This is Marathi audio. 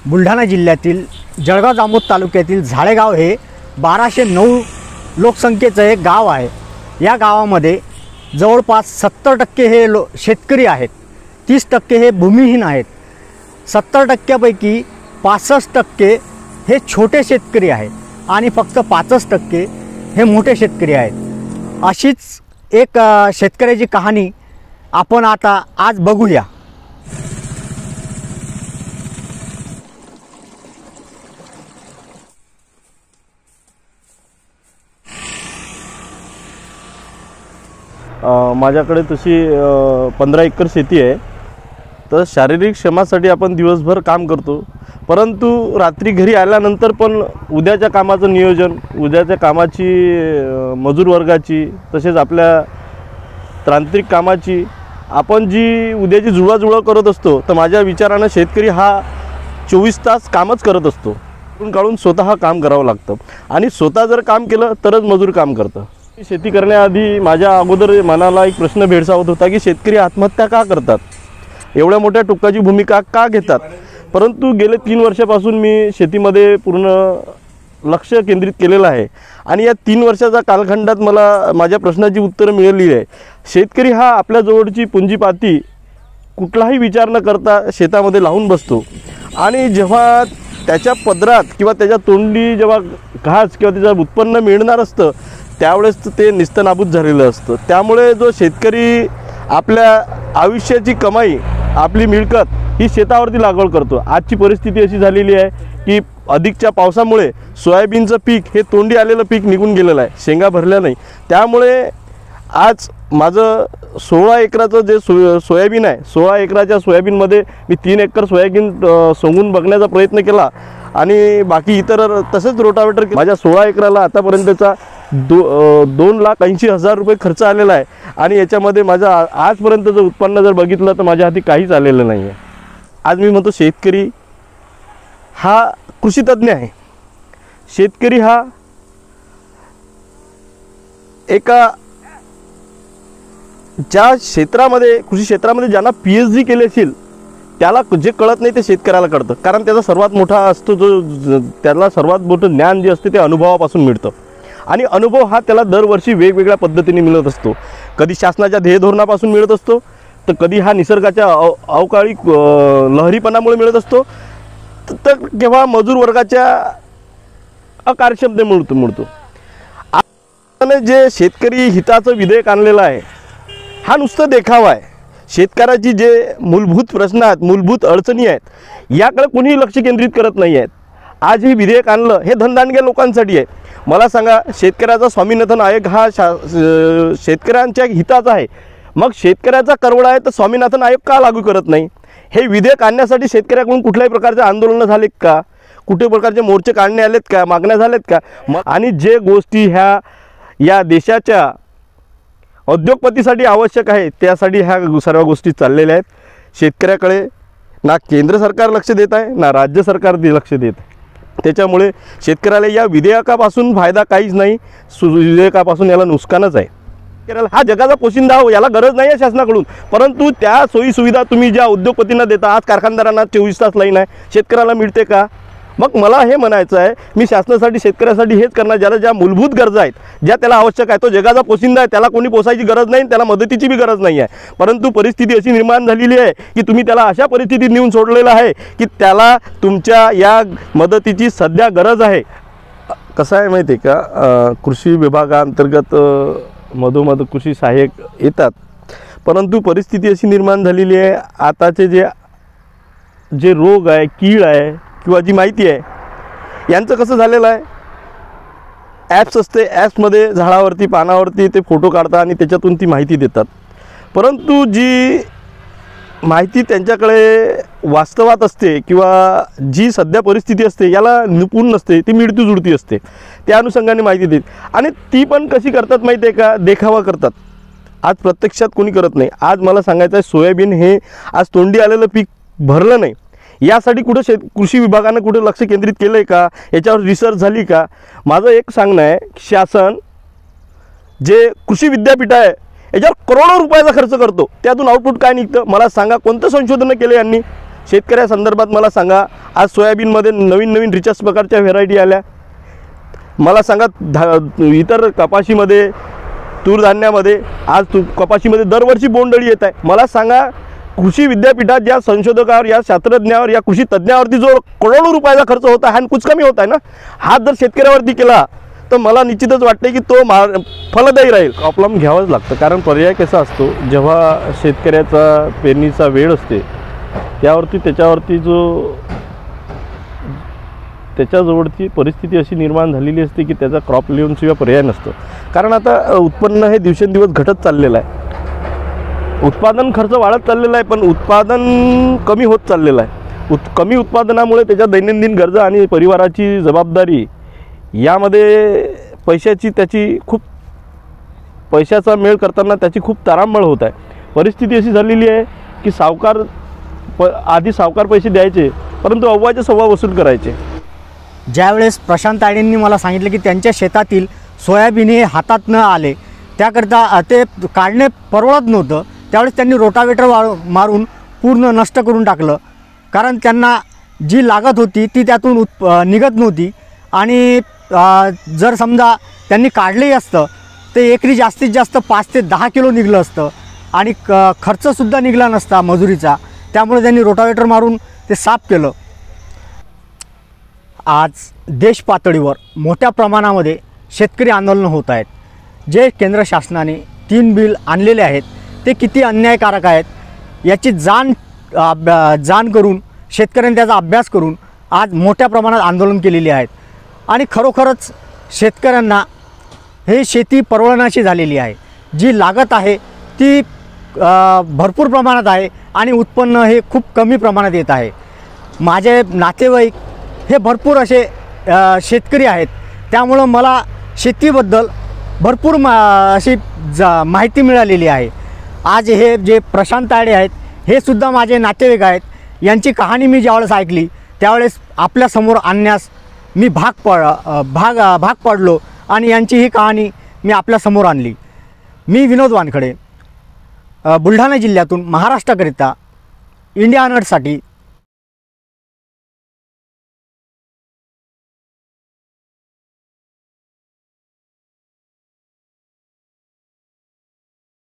बुलढाणा जिल्ह्यातील जळगाव जामोद तालुक्यातील झाडेगाव हे 1209 लोकसंख्येचं एक गाव आहे। या गावामध्ये जवळपास 70% हे शेतकरी आहेत, 30% हे भूमिहीन आहेत। 70%पैकी 65% हे छोटे शेतकरी आहेत आणि फक्त 5% हे मोठे शेतकरी आहेत। अशीच एक शेतकऱ्याची कहाणी आपण आता आज बघूया। माझ्याकडे तशी 15 एकर शेती आहे। तर शारीरिक श्रमासाठी आपण दिवसभर काम करतो, परंतु रात्री घरी आल्यानंतर पण उद्याच्या कामाचं नियोजन, उद्याच्या कामाची, मजूर वर्गाची, तसेच आपल्या तांत्रिक कामाची आपण जी उद्याची जुळवाजुळव करत असतो। तर माझ्या विचारानं शेतकरी हा 24 तास कामच करत असतो। काढून स्वतः काम करावं लागतं आणि स्वतः जर काम केलं तरच मजूर काम करतं। शेती करण्याआधी माझ्या अगोदर मनाला एक प्रश्न भेडसावत होता की शेतकरी आत्महत्या का करतात, एवढ्या मोठ्या टोकाची भूमिका का घेतात। परंतु गेले 3 वर्षापासून मी शेतीमध्ये पूर्ण लक्ष केंद्रित केलेलं आहे आणि या 3 वर्षाच्या कालखंडात मला माझ्या प्रश्नाची उत्तरं मिळाली आहे। शेतकरी हा आपल्या जवळची पुंजीपाती कुठलाही विचार न करता शेतामध्ये लावून बसतो आणि जेव्हा त्याच्या पदरात किंवा त्याच्या तोंडी जेव्हा घास किंवा त्याचं उत्पन्न मिळणार असतं त्यावेळेस ते निस्तनाबूत झालेलं असतं। त्यामुळे जो शेतकरी आपल्या आयुष्याची कमाई, आपली मिळकत ही शेतावरती लागवड करतो। आजची परिस्थिती अशी झालेली आहे की अधिकच्या पावसामुळे सोयाबीनचं पीक हे तोंडी आलेलं पीक निघून गेलेलं आहे, शेंगा भरल्या नाही। त्यामुळे आज माझं 16 एकराचं जे सोयाबीन आहे, 16 एकराच्या सोयाबीनमध्ये मी 3 एकर सोयाबीन सोंगून बघण्याचा प्रयत्न केला आणि बाकी इतर तसेच रोटावेटर माझ्या 16 एकराला आतापर्यंतचा 2,80,000 रुपये खर्च आलेला आहे आणि याच्यामध्ये माझा आजपर्यंतचं उत्पन्न जर बघितलं तर माझ्या हाती काहीच आलेलं नाही आहे। आज मी म्हणतो शेतकरी हा कृषीतज्ञ आहे। शेतकरी हा एका ज्या क्षेत्रामध्ये, कृषी क्षेत्रामध्ये ज्यांना PhD केली असेल त्याला जे कळत नाही ते शेतकऱ्याला कळतं, कारण त्याचा सर्वात मोठा असतो जो त्याला सर्वात मोठं ज्ञान जे असते ते अनुभवापासून मिळतं आणि अनुभव हा त्याला दरवर्षी वेगवेगळ्या पद्धतीने मिळत असतो। कधी शासनाच्या ध्येयधोरणापासून मिळत असतो, तर कधी हा निसर्गाच्या अवकाळी लहरीपणामुळे मिळत असतो, तर केव्हा मजूर वर्गाच्या अकार्यक्षमतेमुळे मिळतो। जे शेतकरी हिताचं विधेयक आणलेलं आहे हा नुसतं देखावा आहे। शेतकऱ्याची जे मूलभूत प्रश्न आहेत, मूलभूत अडचणी आहेत, याकडे कोणीही लक्ष केंद्रित करत नाही आहेत। आज हे विधेयक आणलं हे धनदांडग्या लोकांसाठी आहे। मला सांगा, शेतकऱ्याचा स्वामीनाथन आयोग हा शेतकऱ्यांच्या हिताचा आहे, मग शेतकऱ्याचा करवडा आहे तर स्वामीनाथन आयोग का लागू करत नाही? हे विधेयक आणण्यासाठी शेतकऱ्याकडून कुठल्याही प्रकारचे आंदोलनं झालेत का? कुठे प्रकारचे मोर्चे काढणे आलेत का? मागण्या झालेत का? आणि जे गोष्टी या देशाच्या उद्योगपतीसाठी आवश्यक आहे त्यासाठी ह्या सर्व गोष्टी चाललेल्या आहेत। शेतकऱ्याकडे ना केंद्र सरकार लक्ष देत आहे ना राज्य सरकार लक्ष देत आहे। त्याच्यामुळे शेतकऱ्याला या विधेयकापासून फायदा काहीच नाही, विधेयकापासून याला नुकसानच आहे। हा जगाचा पोशिंदा हो, याला गरज नाही आहे शासनाकडून, परंतु त्या सोयी सुविधा तुम्ही ज्या उद्योगपतींना देता, आज कारखानदारांना 24 तास लाईन आहे, शेतकऱ्याला मिळते का? मग मला हे म्हणायचं आहे, मी शासनासाठी शेतकऱ्यासाठी हेच करणार, ज्याला ज्या मूलभूत गरजा आहेत, ज्या त्याला आवश्यक आहे, तो जगाचा पोशिंदा आहे, त्याला कोणी पोसायची गरज नाही, त्याला मदतीची बी गरज नाही आहे। परंतु परिस्थिती अशी निर्माण झालेली आहे की तुम्ही त्याला अशा परिस्थितीत नेऊन सोडलेलं आहे की त्याला तुमच्या या मदतीची सध्या गरज आहे। कसं आहे माहिती आहे का, कृषी विभागाअंतर्गत मधोमध कृषी सहाय्यक येतात, परंतु परिस्थिती अशी निर्माण झालेली आहे, आताचे जे रोग आहे, कीड आहे किंवा जी माहिती आहे यांचं कसं झालेलं आहे, ॲप्स असते, ॲप्समध्ये झाडावरती पानावरती ते फोटो काढतात आणि त्याच्यातून ती माहिती देतात, परंतु जी माहिती त्यांच्याकडे वास्तवात असते किंवा जी सध्या परिस्थिती असते याला निपुण नसते, ती मिळती जुळती असते, त्या अनुषंगाने माहिती देत आणि ती पण कशी करतात माहिती आहे का, देखावा करतात। आज प्रत्यक्षात कोणी करत नाही। आज मला सांगायचं आहे, सोयाबीन हे आज तोंडी आलेलं पीक भरलं नाही, यासाठी कुठं कृषी विभागाने कुठं लक्ष केंद्रित केलं आहे का? याच्यावर रिसर्च झाली का? माझं एक सांगणं आहे, शासन जे कृषी विद्यापीठ आहे याच्यावर करोडो रुपयाचा खर्च करतो, त्यातून आउटपुट काय निघतं मला सांगा? कोणतं संशोधन केलं यांनी? शेतकऱ्यासंदर्भात मला सांगा, आज सोयाबीनमध्ये नवीन नवीन रिचार्ज प्रकारच्या व्हेरायटी आल्या. मला सांगा इतर कपाशीमध्ये, तूरधान्यामध्ये आज कपाशीमध्ये दरवर्षी बोंडअळी येत आहे. मला सांगा, कृषी विद्यापीठात या संशोधकावर, या शास्त्रज्ञावर, या कृषी तज्ज्ञावरती जो करोडो रुपयाचा खर्च होत आहे, हा कुछ कमी होत आहे ना. हात जर शेतकऱ्यावरती केला तर मला निश्चितच वाटते की तो फलदायी राहील. प्रॉब्लेम घ्यावंच लागतं, कारण पर्याय कसा असतो, जेव्हा शेतकऱ्याचा पेरणीचा वेळ असते त्यावरती त्याच्याजवळची परिस्थिती अशी निर्माण झालेली असते की त्याचा क्रॉप लिहूनशिवाय पर्याय नसतो. कारण आता उत्पन्न हे दिवसेंदिवस घटत चाललेलं आहे, उत्पादन खर्च वाढत चाललेला आहे, पण उत्पादन कमी होत चाललेलं आहे. कमी उत्पादनामुळे त्याच्या दैनंदिन गरजा आणि परिवाराची जबाबदारी यामध्ये पैशाचा मेळ करताना त्याची खूप तारांबळ होत आहे. परिस्थिती अशी झालेली आहे की आधी सावकार पैसे द्यायचे, परंतु अव्वाचे सव्वा वसूल करायचे. ज्यावेळेस प्रशांत तायडेंनी मला सांगितलं की त्यांच्या शेतातील सोयाबीन हे हातात न आले, त्याकरता ते काढणे परवडत नव्हतं, त्यावेळेस त्यांनी रोटावेटर मारून पूर्ण नष्ट करून टाकलं. कारण त्यांना जी लागत होती ती त्यातून निघत नव्हती. आणि जर समजा त्यांनी काढलेही असतं ते एकरी जास्तीत जास्त 5 ते 10 किलो निघलं असतं आणि खर्चसुद्धा निघला नसता मजुरीचा. त्यामुळे त्यांनी रोटावेटर मारून ते साफ केलं. आज देश पातळीवर मोठ्या प्रमाणामध्ये शेतकरी आंदोलनं होत आहेत. जे केंद्र शासनाने 3 बिल आणलेले आहेत ते किती अन्यायकारक आहेत याची जाण करून शेतकऱ्यांनी त्याचा अभ्यास करून आज मोठ्या प्रमाणात आंदोलन केलेली आहेत. आणि खरोखरच शेतकऱ्यांना हे शेती परवडण्याची झालेली आहे. जी लागत आहे ती भरपूर प्रमाणात आहे आणि उत्पन्न हे खूप कमी प्रमाणात येत आहे. माझे नातेवाईक हे भरपूर असे शेतकरी आहेत, त्यामुळं मला शेतीबद्दल भरपूर अशी माहिती मिळालेली आहे. आज हे जे प्रशांत तायडे आहेत हे सुद्धा माझे नातेवाईक आहेत. यांची कहाणी मी ज्यावेळेस ऐकली त्यावेळेस आपल्यासमोर आणण्यास मी भाग पडलो आणि यांची ही कहाणी मी आपल्यासमोर आणली. मी विनोद वानखडे, बुलढाणा जिल्ह्यातून महाराष्ट्राकरिता इंडिया अलर्टसाठी